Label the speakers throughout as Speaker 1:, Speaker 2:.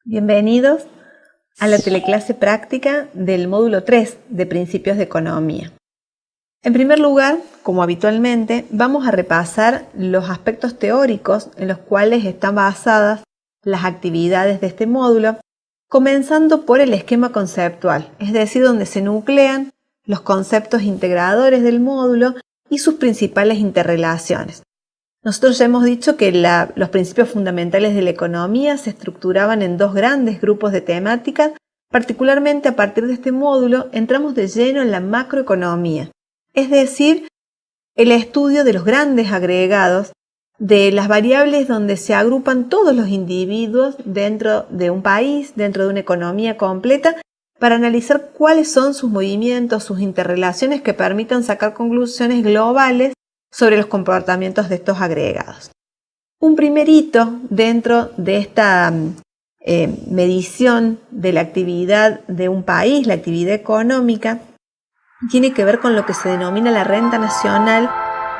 Speaker 1: Bienvenidos a la teleclase práctica del módulo 3 de Principios de Economía. En primer lugar, como habitualmente, vamos a repasar los aspectos teóricos en los cuales están basadas las actividades de este módulo, comenzando por el esquema conceptual, es decir, donde se nuclean los conceptos integradores del módulo y sus principales interrelaciones. Nosotros ya hemos dicho que los principios fundamentales de la economía se estructuraban en dos grandes grupos de temáticas. Particularmente a partir de este módulo entramos de lleno en la macroeconomía, es decir, el estudio de los grandes agregados, de las variables donde se agrupan todos los individuos dentro de un país, dentro de una economía completa, para analizar cuáles son sus movimientos, sus interrelaciones que permitan sacar conclusiones globales sobre los comportamientos de estos agregados. Un primer hito dentro de esta medición de la actividad de un país, la actividad económica, tiene que ver con lo que se denomina la renta nacional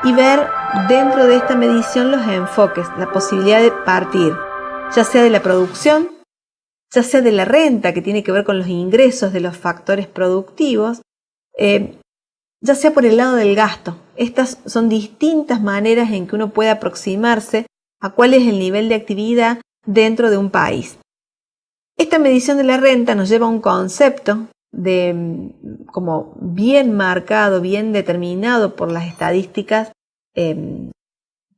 Speaker 1: y ver dentro de esta medición los enfoques, la posibilidad de partir, ya sea de la producción, ya sea de la renta, que tiene que ver con los ingresos de los factores productivos, ya sea por el lado del gasto. Estas son distintas maneras en que uno puede aproximarse a cuál es el nivel de actividad dentro de un país. Esta medición de la renta nos lleva a un concepto como bien marcado, bien determinado por las estadísticas,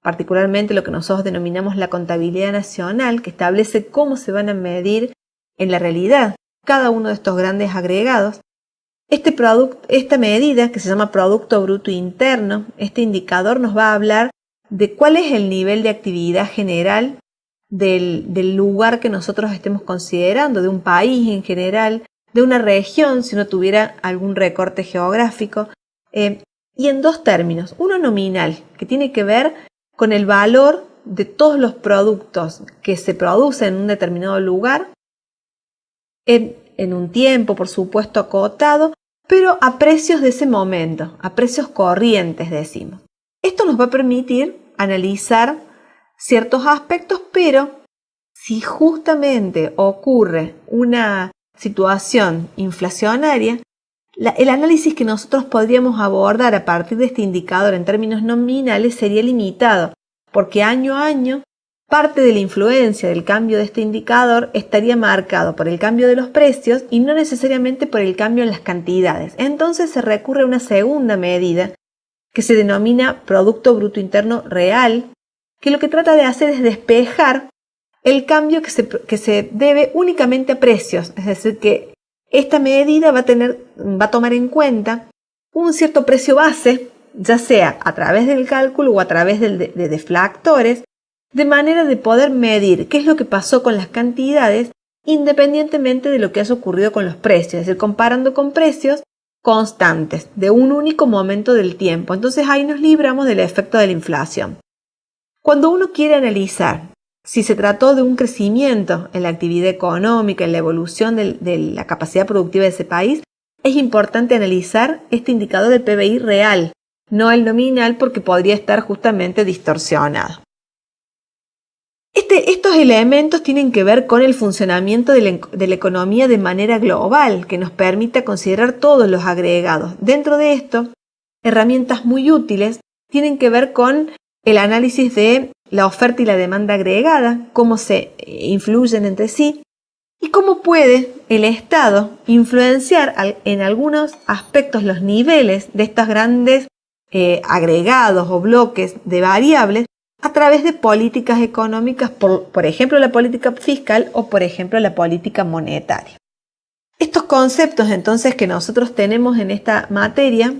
Speaker 1: particularmente lo que nosotros denominamos la contabilidad nacional, que establece cómo se van a medir en la realidad cada uno de estos grandes agregados. Esta medida, que se llama Producto Bruto Interno, este indicador nos va a hablar de cuál es el nivel de actividad general del lugar que nosotros estemos considerando, de un país en general, de una región, si uno tuviera algún recorte geográfico, y en dos términos. Uno nominal, que tiene que ver con el valor de todos los productos que se producen en un determinado lugar, en un tiempo, por supuesto, acotado, pero a precios de ese momento, a precios corrientes, decimos. Esto nos va a permitir analizar ciertos aspectos, pero si justamente ocurre una situación inflacionaria, el análisis que nosotros podríamos abordar a partir de este indicador en términos nominales sería limitado, porque año a año parte de la influencia del cambio de este indicador estaría marcado por el cambio de los precios y no necesariamente por el cambio en las cantidades. Entonces se recurre a una segunda medida que se denomina Producto Bruto Interno Real, que lo que trata de hacer es despejar el cambio que se debe únicamente a precios. Es decir, que esta medida va a tomar en cuenta un cierto precio base, ya sea a través del cálculo o a través de deflactores, de manera de poder medir qué es lo que pasó con las cantidades independientemente de lo que haya ocurrido con los precios, es decir, comparando con precios constantes de un único momento del tiempo. Entonces ahí nos libramos del efecto de la inflación. Cuando uno quiere analizar si se trató de un crecimiento en la actividad económica, en la evolución de la capacidad productiva de ese país, es importante analizar este indicador del PBI real, no el nominal, porque podría estar justamente distorsionado. Estos elementos tienen que ver con el funcionamiento de la economía de manera global, que nos permita considerar todos los agregados. Dentro de esto, herramientas muy útiles tienen que ver con el análisis de la oferta y la demanda agregada, cómo se influyen entre sí y cómo puede el Estado influenciar en algunos aspectos los niveles de estos grandes agregados o bloques de variables a través de políticas económicas, por ejemplo la política fiscal o por ejemplo la política monetaria. Estos conceptos entonces que nosotros tenemos en esta materia,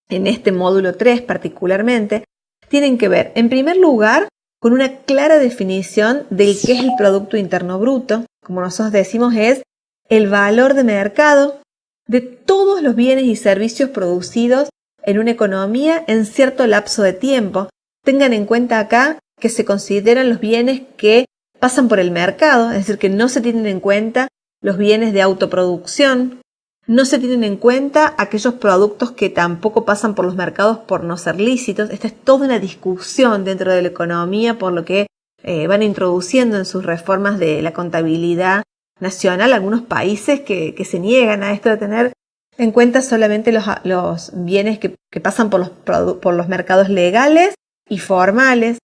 Speaker 1: en este módulo 3 particularmente, tienen que ver en primer lugar con una clara definición del qué es el Producto Interno Bruto. Como nosotros decimos, es el valor de mercado de todos los bienes y servicios producidos en una economía en cierto lapso de tiempo. Tengan en cuenta acá que se consideran los bienes que pasan por el mercado, es decir, que no se tienen en cuenta los bienes de autoproducción, no se tienen en cuenta aquellos productos que tampoco pasan por los mercados por no ser lícitos. Esta es toda una discusión dentro de la economía por lo que van introduciendo en sus reformas de la contabilidad nacional algunos países que se niegan a esto de tener en cuenta solamente los bienes que pasan por los mercados legales y formales.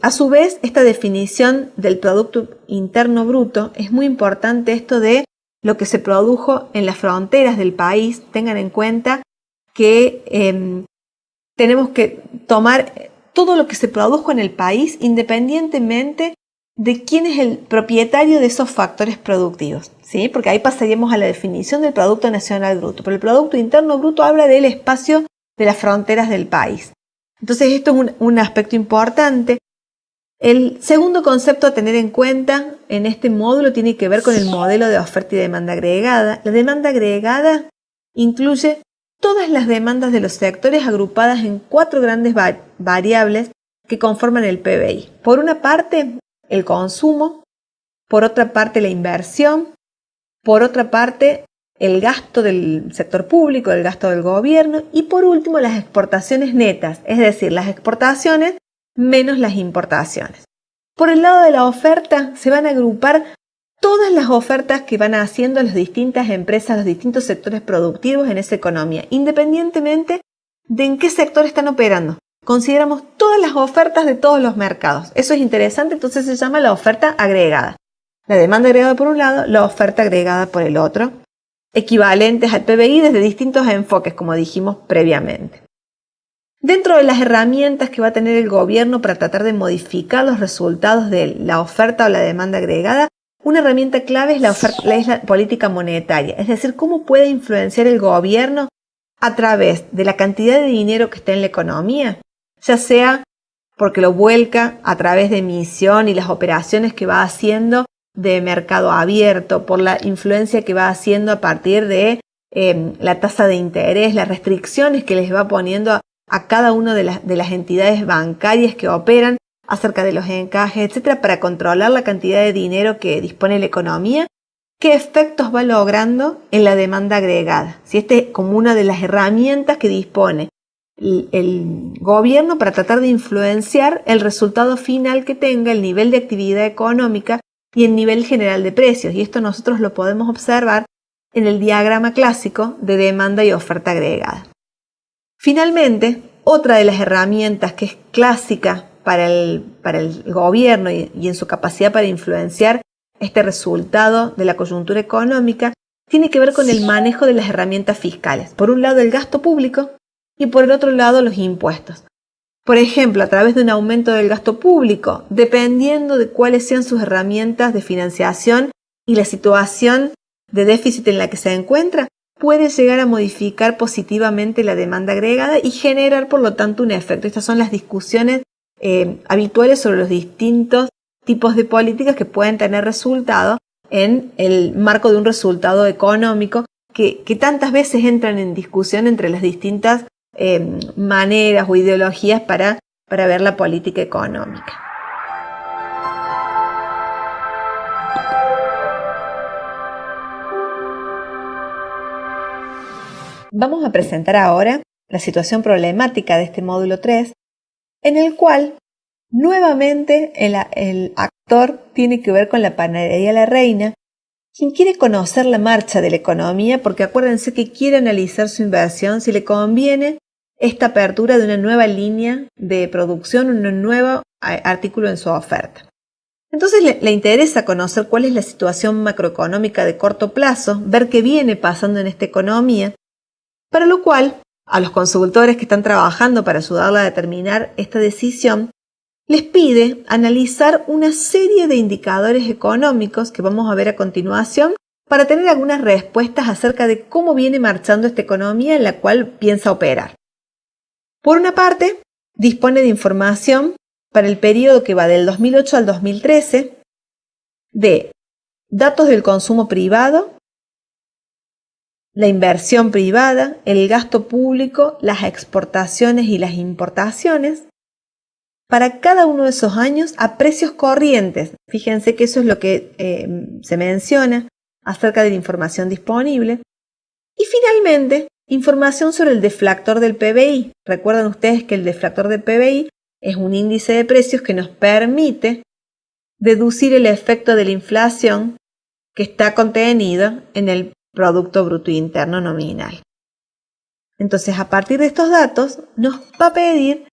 Speaker 1: A su vez, esta definición del Producto Interno Bruto es muy importante, esto de lo que se produjo en las fronteras del país. Tengan en cuenta que tenemos que tomar todo lo que se produjo en el país independientemente de quién es el propietario de esos factores productivos, ¿sí? Porque ahí pasaríamos a la definición del Producto Nacional Bruto. Pero el Producto Interno Bruto habla del espacio de las fronteras del país. Entonces esto es un aspecto importante. El segundo concepto a tener en cuenta en este módulo tiene que ver con el modelo de oferta y demanda agregada. La demanda agregada incluye todas las demandas de los sectores agrupadas en 4 grandes variables que conforman el PBI. Por una parte, el consumo, por otra parte la inversión, por otra parte el gasto del sector público, el gasto del gobierno y por último las exportaciones netas, es decir, las exportaciones menos las importaciones. Por el lado de la oferta se van a agrupar todas las ofertas que van haciendo las distintas empresas, los distintos sectores productivos en esa economía, independientemente de en qué sector están operando. Consideramos todas las ofertas de todos los mercados. Eso es interesante, entonces se llama la oferta agregada. La demanda agregada por un lado, la oferta agregada por el otro, equivalentes al PBI desde distintos enfoques, como dijimos previamente. Dentro de las herramientas que va a tener el gobierno para tratar de modificar los resultados de la oferta o la demanda agregada, una herramienta clave es la política monetaria, es decir, cómo puede influenciar el gobierno a través de la cantidad de dinero que está en la economía, ya sea porque lo vuelca a través de emisión y las operaciones que va haciendo de mercado abierto, por la influencia que va haciendo a partir de la tasa de interés, las restricciones que les va poniendo a cada una de las entidades bancarias que operan acerca de los encajes, etcétera, para controlar la cantidad de dinero que dispone la economía, qué efectos va logrando en la demanda agregada. Si este es como una de las herramientas que dispone el gobierno para tratar de influenciar el resultado final que tenga, el nivel de actividad económica y el nivel general de precios. Y esto nosotros lo podemos observar en el diagrama clásico de demanda y oferta agregada. Finalmente, otra de las herramientas que es clásica para el gobierno y en su capacidad para influenciar este resultado de la coyuntura económica tiene que ver con el manejo de las herramientas fiscales. Por un lado, el gasto público y por el otro lado, los impuestos. Por ejemplo, a través de un aumento del gasto público, dependiendo de cuáles sean sus herramientas de financiación y la situación de déficit en la que se encuentra, puede llegar a modificar positivamente la demanda agregada y generar, por lo tanto, un efecto. Estas son las discusiones habituales sobre los distintos tipos de políticas que pueden tener resultado en el marco de un resultado económico que tantas veces entran en discusión entre las distintas maneras o ideologías para ver la política económica. Vamos a presentar ahora la situación problemática de este módulo 3, en el cual nuevamente el actor tiene que ver con la panadería La Reina, quien quiere conocer la marcha de la economía, porque acuérdense que quiere analizar su inversión, si le conviene esta apertura de una nueva línea de producción, un nuevo artículo en su oferta. Entonces le interesa conocer cuál es la situación macroeconómica de corto plazo, ver qué viene pasando en esta economía, para lo cual a los consultores que están trabajando para ayudarla a determinar esta decisión, les pide analizar una serie de indicadores económicos que vamos a ver a continuación para tener algunas respuestas acerca de cómo viene marchando esta economía en la cual piensa operar. Por una parte, dispone de información para el periodo que va del 2008 al 2013 de datos del consumo privado, la inversión privada, el gasto público, las exportaciones y las importaciones, para cada uno de esos años a precios corrientes. Fíjense que eso es lo que se menciona acerca de la información disponible. Y finalmente, información sobre el deflactor del PBI. Recuerdan ustedes que el deflactor del PBI es un índice de precios que nos permite deducir el efecto de la inflación que está contenido en el Producto Bruto Interno Nominal. Entonces, a partir de estos datos, nos va a pedir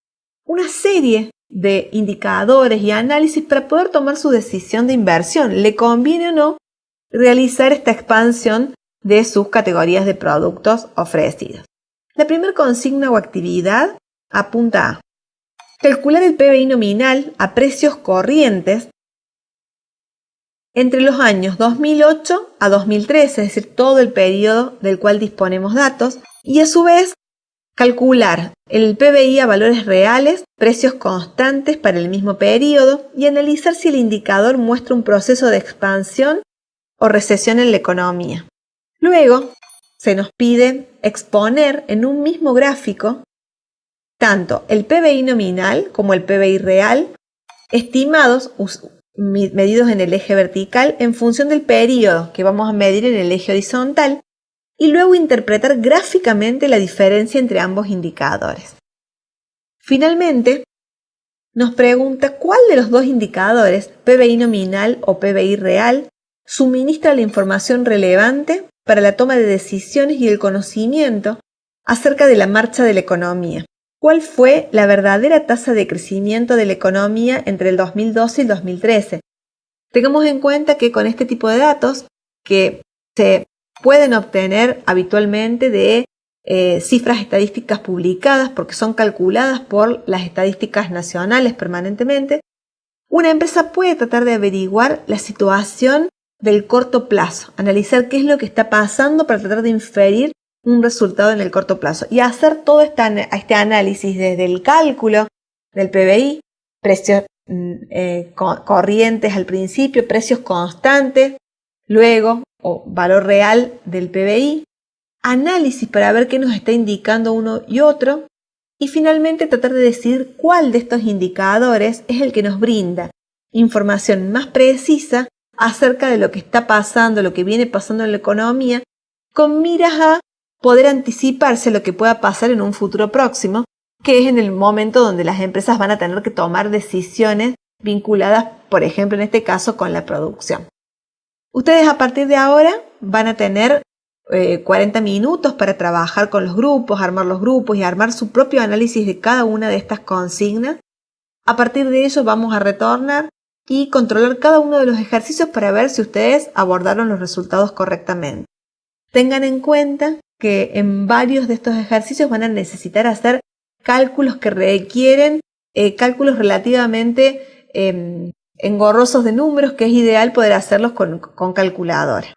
Speaker 1: una serie de indicadores y análisis para poder tomar su decisión de inversión. ¿Le conviene o no realizar esta expansión de sus categorías de productos ofrecidos? La primera consigna o actividad apunta a calcular el PBI nominal a precios corrientes entre los años 2008 a 2013, es decir, todo el periodo del cual disponemos datos, y a su vez calcular el PBI a valores reales, precios constantes para el mismo periodo, y analizar si el indicador muestra un proceso de expansión o recesión en la economía. Luego, se nos pide exponer en un mismo gráfico tanto el PBI nominal como el PBI real, estimados medidos en el eje vertical en función del periodo que vamos a medir en el eje horizontal, y luego interpretar gráficamente la diferencia entre ambos indicadores. Finalmente, nos pregunta cuál de los dos indicadores, PBI nominal o PBI real, suministra la información relevante para la toma de decisiones y el conocimiento acerca de la marcha de la economía. ¿Cuál fue la verdadera tasa de crecimiento de la economía entre el 2012 y el 2013? Tengamos en cuenta que con este tipo de datos, que se pueden obtener habitualmente de cifras estadísticas publicadas porque son calculadas por las estadísticas nacionales permanentemente, una empresa puede tratar de averiguar la situación del corto plazo, analizar qué es lo que está pasando para tratar de inferir un resultado en el corto plazo y hacer todo este análisis desde el cálculo del PBI, precios corrientes al principio, precios constantes, luego o valor real del PBI, análisis para ver qué nos está indicando uno y otro, y finalmente tratar de decidir cuál de estos indicadores es el que nos brinda información más precisa acerca de lo que está pasando, lo que viene pasando en la economía, con miras a poder anticiparse lo que pueda pasar en un futuro próximo, que es en el momento donde las empresas van a tener que tomar decisiones vinculadas, por ejemplo, en este caso, con la producción. Ustedes a partir de ahora van a tener 40 minutos para trabajar con los grupos, armar los grupos y armar su propio análisis de cada una de estas consignas. A partir de ello vamos a retornar y controlar cada uno de los ejercicios para ver si ustedes abordaron los resultados correctamente. Tengan en cuenta que en varios de estos ejercicios van a necesitar hacer cálculos que requieren cálculos relativamente engorrosos de números, que es ideal poder hacerlos con calculadora.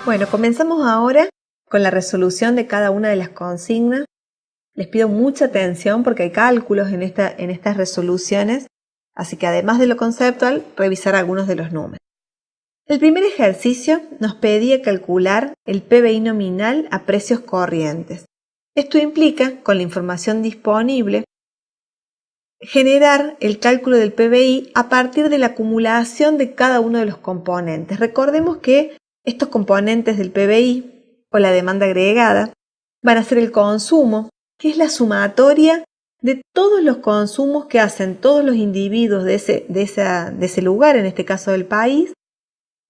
Speaker 1: Bueno, comenzamos ahora con la resolución de cada una de las consignas. Les pido mucha atención porque hay cálculos en estas resoluciones, así que además de lo conceptual, revisar algunos de los números. El primer ejercicio nos pedía calcular el PBI nominal a precios corrientes. Esto implica, con la información disponible, generar el cálculo del PBI a partir de la acumulación de cada uno de los componentes. Recordemos que estos componentes del PBI o la demanda agregada van a ser el consumo, que es la sumatoria de todos los consumos que hacen todos los individuos de ese lugar, en este caso del país,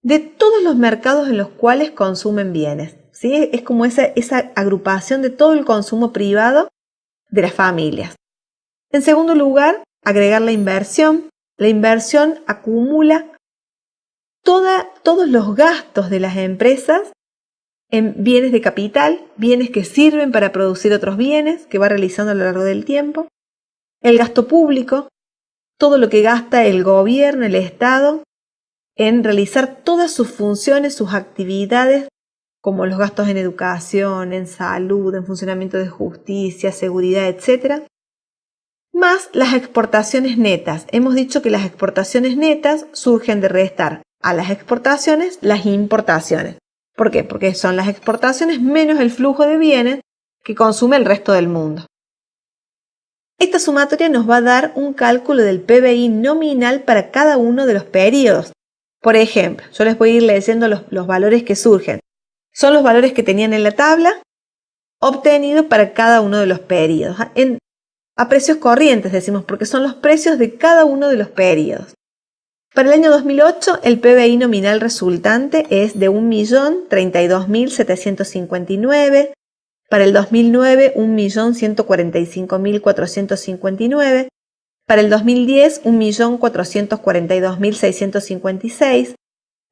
Speaker 1: de todos los mercados en los cuales consumen bienes. ¿Sí? Es como esa agrupación de todo el consumo privado de las familias. En segundo lugar, agregar la inversión. La inversión acumula todos los gastos de las empresas en bienes de capital, bienes que sirven para producir otros bienes que va realizando a lo largo del tiempo. El gasto público, todo lo que gasta el gobierno, el Estado, en realizar todas sus funciones, sus actividades, como los gastos en educación, en salud, en funcionamiento de justicia, seguridad, etc. Más las exportaciones netas. Hemos dicho que las exportaciones netas surgen de restar a las exportaciones las importaciones. ¿Por qué? Porque son las exportaciones menos el flujo de bienes que consume el resto del mundo. Esta sumatoria nos va a dar un cálculo del PBI nominal para cada uno de los periodos. Por ejemplo, yo les voy a ir leyendo los valores que surgen. Son los valores que tenían en la tabla obtenidos para cada uno de los periodos. A precios corrientes decimos, porque son los precios de cada uno de los periodos. Para el año 2008, el PBI nominal resultante es de 1.032.759, para el 2009, 1.145.459, para el 2010, 1.442.656,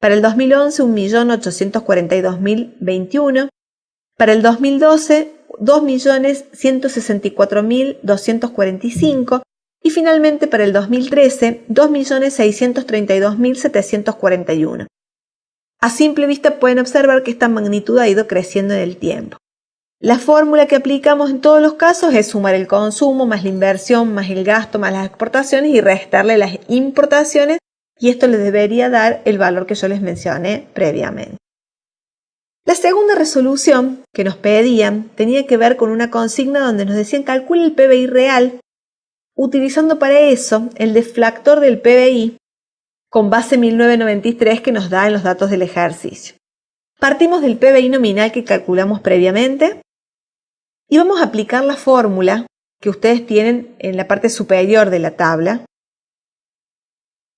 Speaker 1: para el 2011, 1.842.021, para el 2012, 2.164.245 y finalmente para el 2013, 2.632.741. A simple vista pueden observar que esta magnitud ha ido creciendo en el tiempo. La fórmula que aplicamos en todos los casos es sumar el consumo más la inversión más el gasto más las exportaciones y restarle las importaciones, y esto les debería dar el valor que yo les mencioné previamente. La segunda resolución que nos pedían tenía que ver con una consigna donde nos decían calcule el PBI real, utilizando para eso el deflactor del PBI con base 1993 que nos da en los datos del ejercicio. Partimos del PBI nominal que calculamos previamente y vamos a aplicar la fórmula que ustedes tienen en la parte superior de la tabla.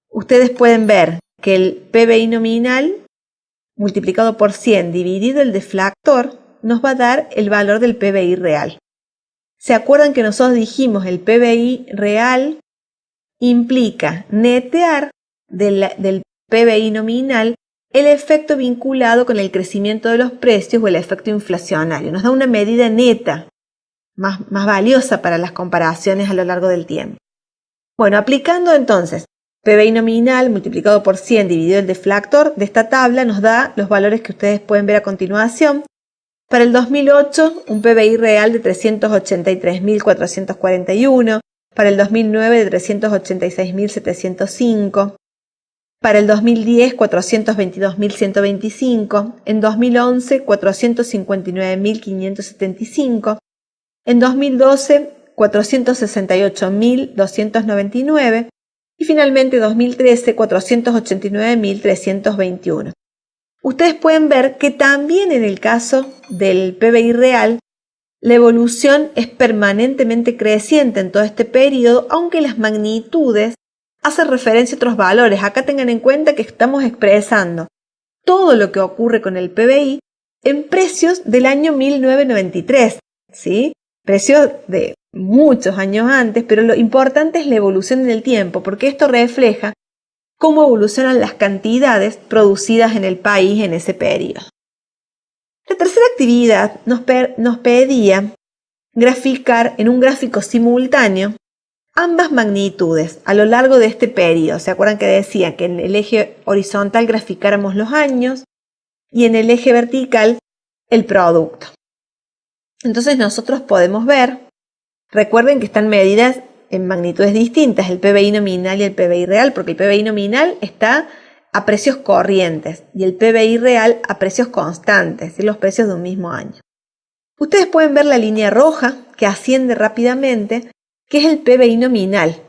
Speaker 1: Ustedes pueden ver que el PBI nominal multiplicado por 100 dividido el deflactor nos va a dar el valor del PBI real. ¿Se acuerdan que nosotros dijimos el PBI real implica netear del PBI nominal el efecto vinculado con el crecimiento de los precios o el efecto inflacionario? Nos da una medida neta, más valiosa para las comparaciones a lo largo del tiempo. Bueno, aplicando entonces PBI nominal multiplicado por 100 dividido el deflactor de esta tabla nos da los valores que ustedes pueden ver a continuación. Para el 2008, un PBI real de 383.441, para el 2009 de 386.705, para el 2010 422.125, en 2011 459.575, en 2012 468.299 y finalmente 2013 489.321. Ustedes pueden ver que también en el caso del PBI real, la evolución es permanentemente creciente en todo este periodo, aunque las magnitudes hacen referencia a otros valores. Acá tengan en cuenta que estamos expresando todo lo que ocurre con el PBI en precios del año 1993, ¿sí? Precios de muchos años antes, pero lo importante es la evolución en el tiempo, porque esto refleja cómo evolucionan las cantidades producidas en el país en ese periodo. La tercera actividad nos pedía graficar en un gráfico simultáneo ambas magnitudes a lo largo de este periodo. ¿Se acuerdan que decía que en el eje horizontal graficáramos los años y en el eje vertical el producto. Entonces nosotros podemos ver, recuerden que están medidas en magnitudes distintas, el PBI nominal y el PBI real, porque el PBI nominal está a precios corrientes y el PBI real a precios constantes, los precios de un mismo año. Ustedes pueden ver la línea roja que asciende rápidamente, que es el PBI nominal.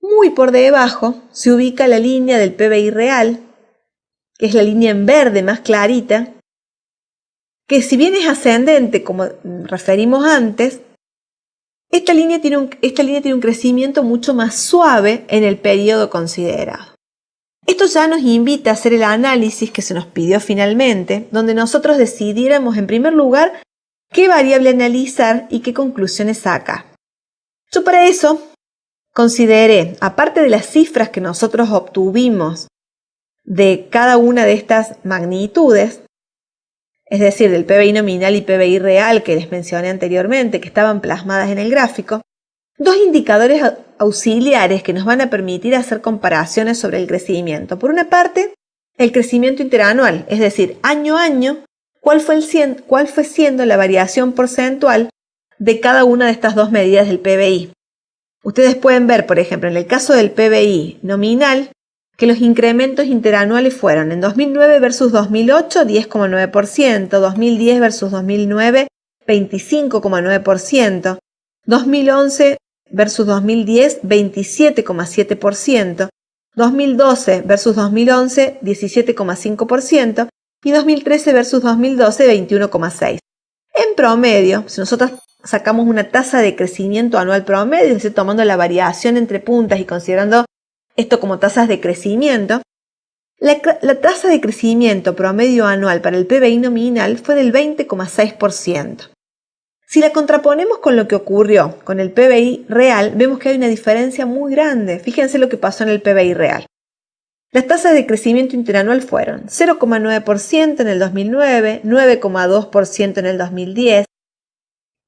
Speaker 1: Muy por debajo se ubica la línea del PBI real, que es la línea en verde más clarita, que si bien es ascendente, como referimos antes, esta línea tiene un crecimiento mucho más suave en el periodo considerado. Esto ya nos invita a hacer el análisis que se nos pidió finalmente, donde nosotros decidiéramos en primer lugar qué variable analizar y qué conclusiones sacar. Yo para eso consideré, aparte de las cifras que nosotros obtuvimos de cada una de estas magnitudes, es decir, del PBI nominal y PBI real que les mencioné anteriormente, que estaban plasmadas en el gráfico, dos indicadores auxiliares que nos van a permitir hacer comparaciones sobre el crecimiento. Por una parte, el crecimiento interanual, es decir, año a año, cuál fue siendo la variación porcentual de cada una de estas dos medidas del PBI. Ustedes pueden ver, por ejemplo, en el caso del PBI nominal, que los incrementos interanuales fueron en 2009 versus 2008, 10,9%, 2010 versus 2009, 25,9%, 2011 versus 2010, 27,7%, 2012 versus 2011, 17,5% y 2013 versus 2012, 21,6%. En promedio, si nosotros sacamos una tasa de crecimiento anual promedio, es decir, tomando la variación entre puntas y considerando esto como tasas de crecimiento, la tasa de crecimiento promedio anual para el PBI nominal fue del 20,6%. Si la contraponemos con lo que ocurrió con el PBI real, vemos que hay una diferencia muy grande. Fíjense lo que pasó en el PBI real. Las tasas de crecimiento interanual fueron 0,9% en el 2009, 9,2% en el 2010,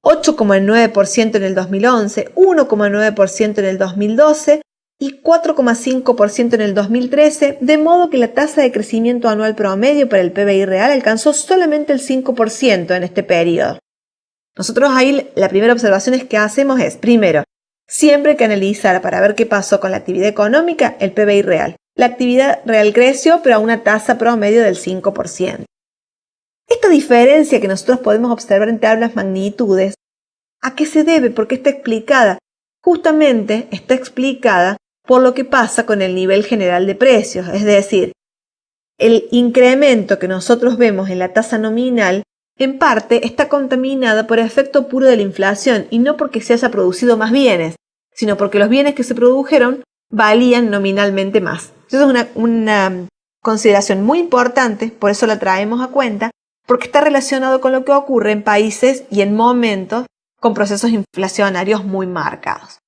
Speaker 1: 8,9% en el 2011, 1,9% en el 2012 y 4,5% en el 2013, de modo que la tasa de crecimiento anual promedio para el PBI real alcanzó solamente el 5% en este periodo. Nosotros ahí la primera observación que hacemos es, primero, siempre hay que analizar para ver qué pasó con la actividad económica, el PBI real. La actividad real creció, pero a una tasa promedio del 5%. Esta diferencia que nosotros podemos observar entre ambas magnitudes, ¿a qué se debe? ¿Por qué está explicada? Justamente está explicada por lo que pasa con el nivel general de precios, es decir, el incremento que nosotros vemos en la tasa nominal en parte está contaminada por efecto puro de la inflación y no porque se haya producido más bienes, sino porque los bienes que se produjeron valían nominalmente más. Eso es una consideración muy importante, por eso la traemos a cuenta, porque está relacionado con lo que ocurre en países y en momentos con procesos inflacionarios muy marcados.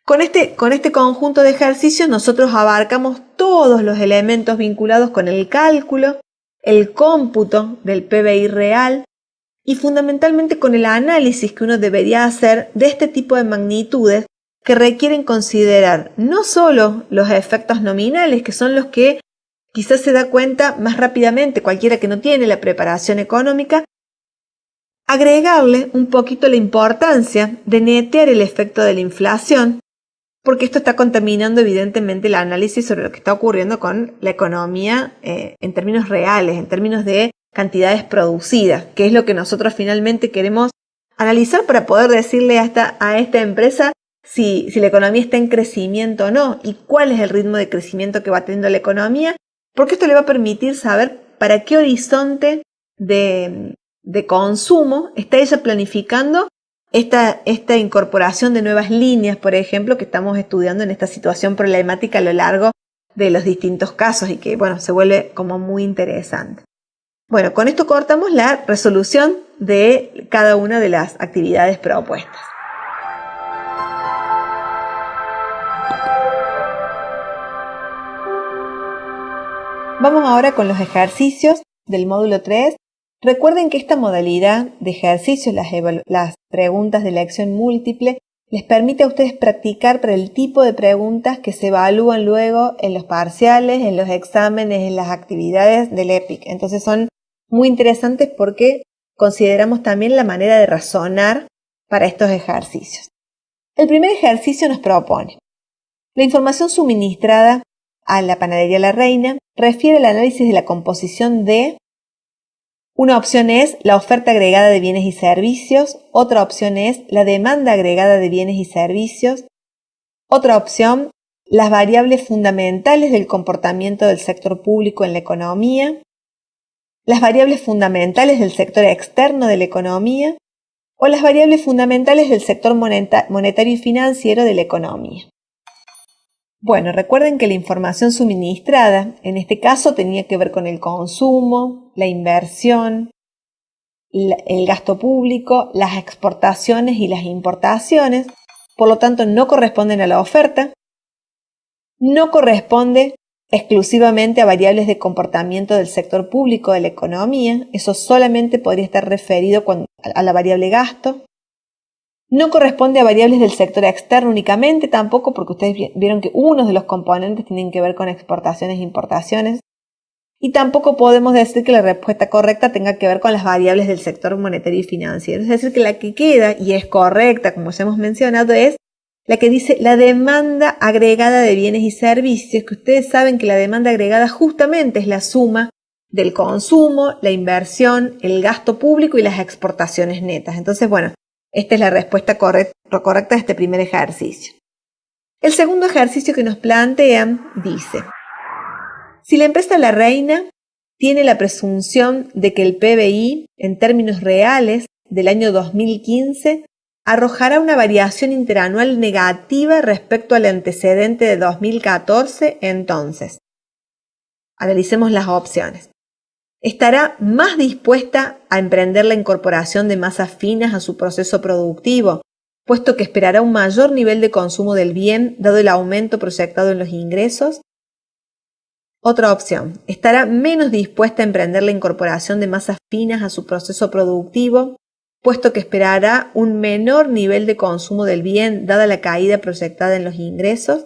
Speaker 1: Con este conjunto de ejercicios nosotros abarcamos todos los elementos vinculados con el cálculo, el cómputo del PBI real y fundamentalmente con el análisis que uno debería hacer de este tipo de magnitudes que requieren considerar no solo los efectos nominales, que son los que quizás se da cuenta más rápidamente cualquiera que no tiene la preparación económica, agregarle un poquito la importancia de netear el efecto de la inflación, porque esto está contaminando evidentemente el análisis sobre lo que está ocurriendo con la economía en términos reales, en términos de cantidades producidas, que es lo que nosotros finalmente queremos analizar para poder decirle a esta empresa si la economía está en crecimiento o no y cuál es el ritmo de crecimiento que va teniendo la economía, porque esto le va a permitir saber para qué horizonte de consumo está ella planificando esta incorporación de nuevas líneas, por ejemplo, que estamos estudiando en esta situación problemática a lo largo de los distintos casos y que, bueno, se vuelve como muy interesante. Bueno, con esto cortamos la resolución de cada una de las actividades propuestas. Vamos ahora con los ejercicios del módulo 3. Recuerden que esta modalidad de ejercicios, las preguntas de elección múltiple, les permite a ustedes practicar para el tipo de preguntas que se evalúan luego en los parciales, en los exámenes, en las actividades del EPIC. Entonces son muy interesantes porque consideramos también la manera de razonar para estos ejercicios. El primer ejercicio nos propone: la información suministrada a la panadería La Reina refiere al análisis de la composición de... Una opción es la oferta agregada de bienes y servicios, otra opción es la demanda agregada de bienes y servicios, otra opción, las variables fundamentales del comportamiento del sector público en la economía, las variables fundamentales del sector externo de la economía o las variables fundamentales del sector monetario y financiero de la economía. Bueno, recuerden que la información suministrada, en este caso, tenía que ver con el consumo, la inversión, el gasto público, las exportaciones y las importaciones, por lo tanto no corresponden a la oferta, no corresponde exclusivamente a variables de comportamiento del sector público de la economía, eso solamente podría estar referido a la variable gasto. No corresponde a variables del sector externo únicamente, tampoco, porque ustedes vieron que unos de los componentes tienen que ver con exportaciones e importaciones. Y tampoco podemos decir que la respuesta correcta tenga que ver con las variables del sector monetario y financiero. Es decir, que la que queda, y es correcta, como ya hemos mencionado, es la que dice la demanda agregada de bienes y servicios, que ustedes saben que la demanda agregada justamente es la suma del consumo, la inversión, el gasto público y las exportaciones netas. Entonces, bueno, esta es la respuesta correcta de este primer ejercicio. El segundo ejercicio que nos plantean dice: si la empresa La Reina tiene la presunción de que el PBI, en términos reales, del año 2015, arrojará una variación interanual negativa respecto al antecedente de 2014, entonces, analicemos las opciones. ¿Estará más dispuesta a emprender la incorporación de masas finas a su proceso productivo, puesto que esperará un mayor nivel de consumo del bien dado el aumento proyectado en los ingresos? Otra opción, ¿estará menos dispuesta a emprender la incorporación de masas finas a su proceso productivo, puesto que esperará un menor nivel de consumo del bien dada la caída proyectada en los ingresos?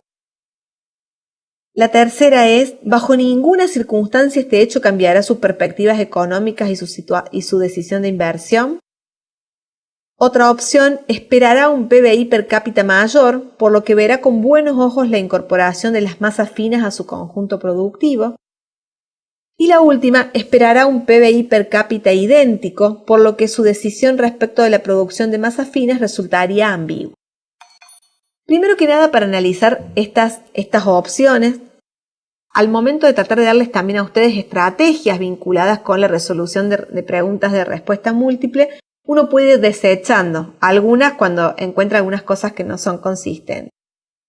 Speaker 1: La tercera es, bajo ninguna circunstancia este hecho cambiará sus perspectivas económicas y su decisión de inversión. Otra opción, esperará un PBI per cápita mayor, por lo que verá con buenos ojos la incorporación de las masas finas a su conjunto productivo. Y la última, esperará un PBI per cápita idéntico, por lo que su decisión respecto de la producción de masas finas resultaría ambigua. Primero que nada, para analizar estas opciones, al momento de tratar de darles también a ustedes estrategias vinculadas con la resolución de preguntas de respuesta múltiple, uno puede ir desechando algunas cuando encuentra algunas cosas que no son consistentes.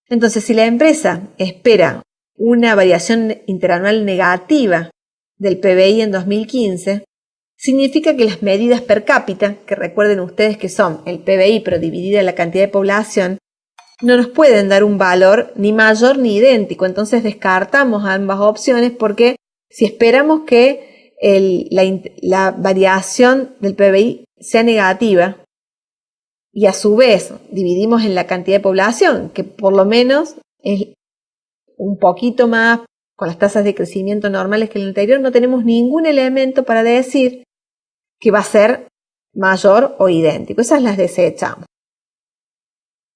Speaker 1: Entonces, si la empresa espera una variación interanual negativa del PBI en 2015, significa que las medidas per cápita, que recuerden ustedes que son el PBI pero dividida la cantidad de población, no nos pueden dar un valor ni mayor ni idéntico. Entonces descartamos ambas opciones porque si esperamos que la variación del PBI sea negativa y a su vez dividimos en la cantidad de población, que por lo menos es un poquito más con las tasas de crecimiento normales que el anterior, no tenemos ningún elemento para decir que va a ser mayor o idéntico. Esas las desechamos.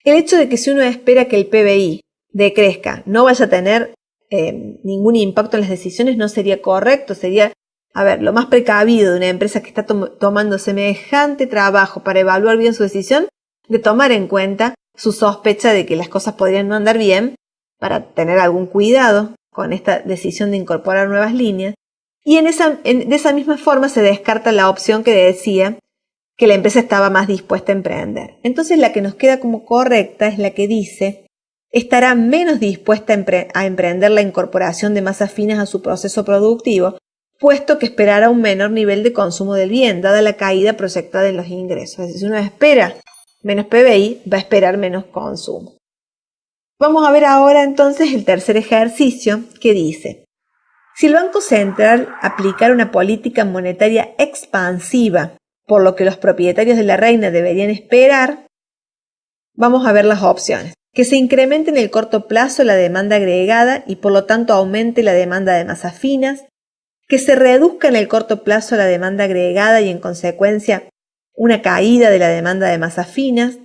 Speaker 1: El hecho de que si uno espera que el PBI decrezca no vaya a tener ningún impacto en las decisiones no sería correcto. Sería, lo más precavido de una empresa que está tomando semejante trabajo para evaluar bien su decisión, de tomar en cuenta su sospecha de que las cosas podrían no andar bien para tener algún cuidado con esta decisión de incorporar nuevas líneas. Y de esa misma forma se descarta la opción que decía que la empresa estaba más dispuesta a emprender. Entonces la que nos queda como correcta es la que dice: estará menos dispuesta a emprender la incorporación de masas finas a su proceso productivo, puesto que esperará un menor nivel de consumo del bien, dada la caída proyectada en los ingresos. Es decir, si uno espera menos PBI, va a esperar menos consumo. Vamos a ver ahora entonces el tercer ejercicio que dice: si el Banco Central aplicara una política monetaria expansiva, por lo que los propietarios de La Reina deberían esperar, vamos a ver las opciones. Que se incremente en el corto plazo la demanda agregada y por lo tanto aumente la demanda de masas finas. Que se reduzca en el corto plazo la demanda agregada y en consecuencia una caída de la demanda de masas finas.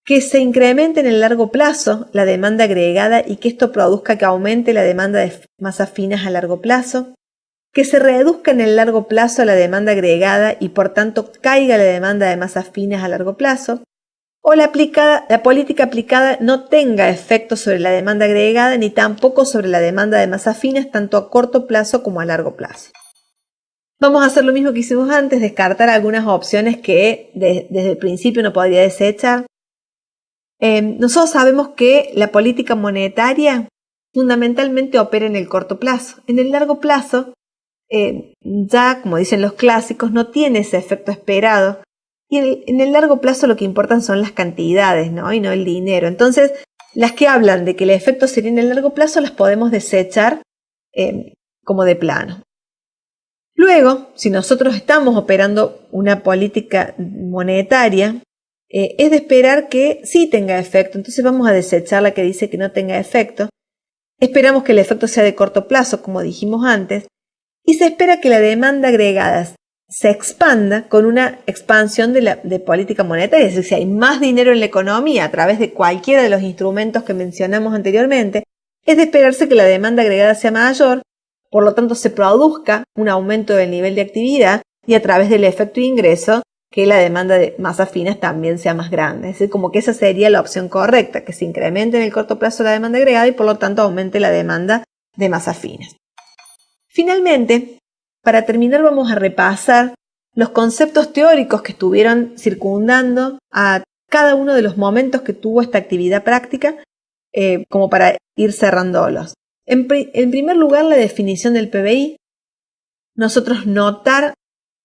Speaker 1: Que se incremente en el largo plazo la demanda agregada y que esto produzca que aumente la demanda de masas finas a largo plazo. Que se reduzca en el largo plazo la demanda agregada y por tanto caiga la demanda de masas finas a largo plazo. O la política aplicada no tenga efecto sobre la demanda agregada ni tampoco sobre la demanda de masas finas tanto a corto plazo como a largo plazo. Vamos a hacer lo mismo que hicimos antes, descartar algunas opciones que desde el principio no podría desechar. Nosotros sabemos que la política monetaria fundamentalmente opera en el corto plazo. En el largo plazo, ya como dicen los clásicos, no tiene ese efecto esperado. Y en el largo plazo lo que importan son las cantidades, ¿no? Y no el dinero. Entonces, las que hablan de que el efecto sería en el largo plazo las podemos desechar como de plano. Luego, si nosotros estamos operando una política monetaria, es de esperar que sí tenga efecto. Entonces vamos a desechar la que dice que no tenga efecto. Esperamos que el efecto sea de corto plazo, como dijimos antes. Y se espera que la demanda agregada se expanda con una expansión de política monetaria. Es decir, si hay más dinero en la economía a través de cualquiera de los instrumentos que mencionamos anteriormente, es de esperarse que la demanda agregada sea mayor, por lo tanto se produzca un aumento del nivel de actividad y a través del efecto ingreso que la demanda de masas finas también sea más grande. Es decir, como que esa sería la opción correcta, que se incremente en el corto plazo la demanda agregada y por lo tanto aumente la demanda de masas finas. Finalmente, para terminar vamos a repasar los conceptos teóricos que estuvieron circundando a cada uno de los momentos que tuvo esta actividad práctica, como para ir cerrándolos. En primer lugar, la definición del PBI. Nosotros notar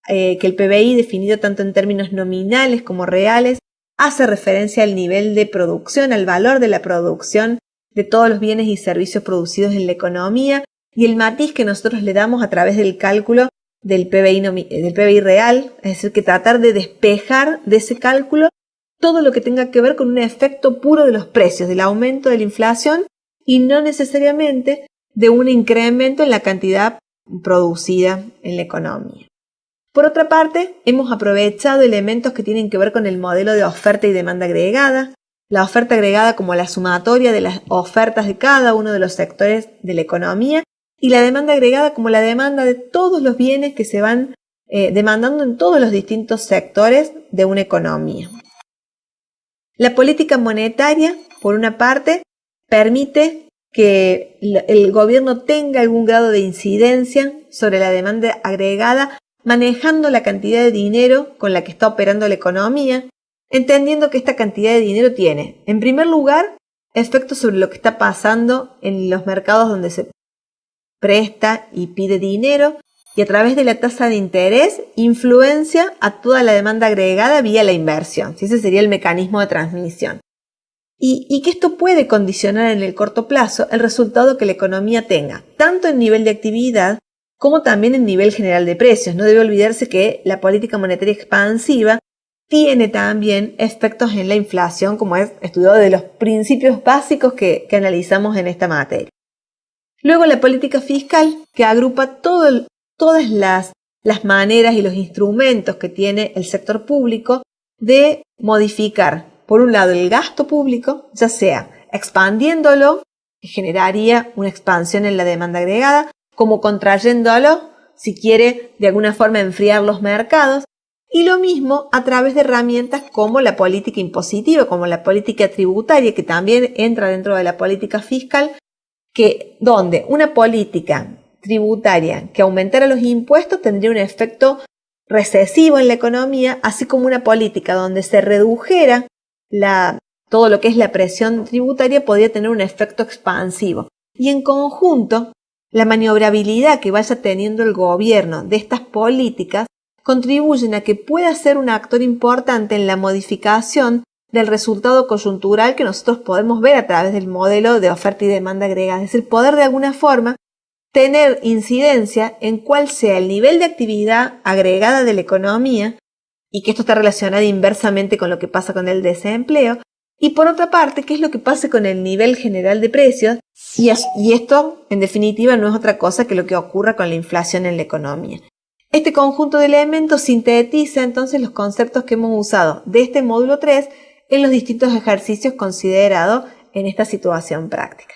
Speaker 1: que el PBI, definido tanto en términos nominales como reales, hace referencia al nivel de producción, al valor de la producción de todos los bienes y servicios producidos en la economía, y el matiz que nosotros le damos a través del cálculo del PBI real, es decir, que tratar de despejar de ese cálculo todo lo que tenga que ver con un efecto puro de los precios, del aumento de la inflación y no necesariamente de un incremento en la cantidad producida en la economía. Por otra parte, hemos aprovechado elementos que tienen que ver con el modelo de oferta y demanda agregada, la oferta agregada como la sumatoria de las ofertas de cada uno de los sectores de la economía y la demanda agregada como la demanda de todos los bienes que se van demandando en todos los distintos sectores de una economía. La política monetaria, por una parte, permite que el gobierno tenga algún grado de incidencia sobre la demanda agregada, manejando la cantidad de dinero con la que está operando la economía, entendiendo que esta cantidad de dinero tiene, en primer lugar, efectos sobre lo que está pasando en los mercados donde se presta y pide dinero, y a través de la tasa de interés influencia a toda la demanda agregada vía la inversión. Ese sería el mecanismo de transmisión. Y que esto puede condicionar en el corto plazo el resultado que la economía tenga, tanto en nivel de actividad como también en nivel general de precios. No debe olvidarse que la política monetaria expansiva tiene también efectos en la inflación, como es estudiado de los principios básicos que analizamos en esta materia. Luego la política fiscal, que agrupa todas las maneras y los instrumentos que tiene el sector público de modificar, por un lado, el gasto público, ya sea expandiéndolo, que generaría una expansión en la demanda agregada, como contrayéndolo, si quiere de alguna forma enfriar los mercados, y lo mismo a través de herramientas como la política impositiva, como la política tributaria, que también entra dentro de la política fiscal, donde una política tributaria que aumentara los impuestos tendría un efecto recesivo en la economía, así como una política donde se redujera todo lo que es la presión tributaria podría tener un efecto expansivo. Y en conjunto, la maniobrabilidad que vaya teniendo el gobierno de estas políticas contribuyen a que pueda ser un actor importante en la modificación del resultado coyuntural que nosotros podemos ver a través del modelo de oferta y demanda agregada. Es decir, poder de alguna forma tener incidencia en cuál sea el nivel de actividad agregada de la economía, y que esto está relacionado inversamente con lo que pasa con el desempleo, Y por otra parte, ¿qué es lo que pasa con el nivel general de precios? Y esto, en definitiva, no es otra cosa que lo que ocurra con la inflación en la economía. Este conjunto de elementos sintetiza entonces los conceptos que hemos usado de este módulo 3 en los distintos ejercicios considerados en esta situación práctica.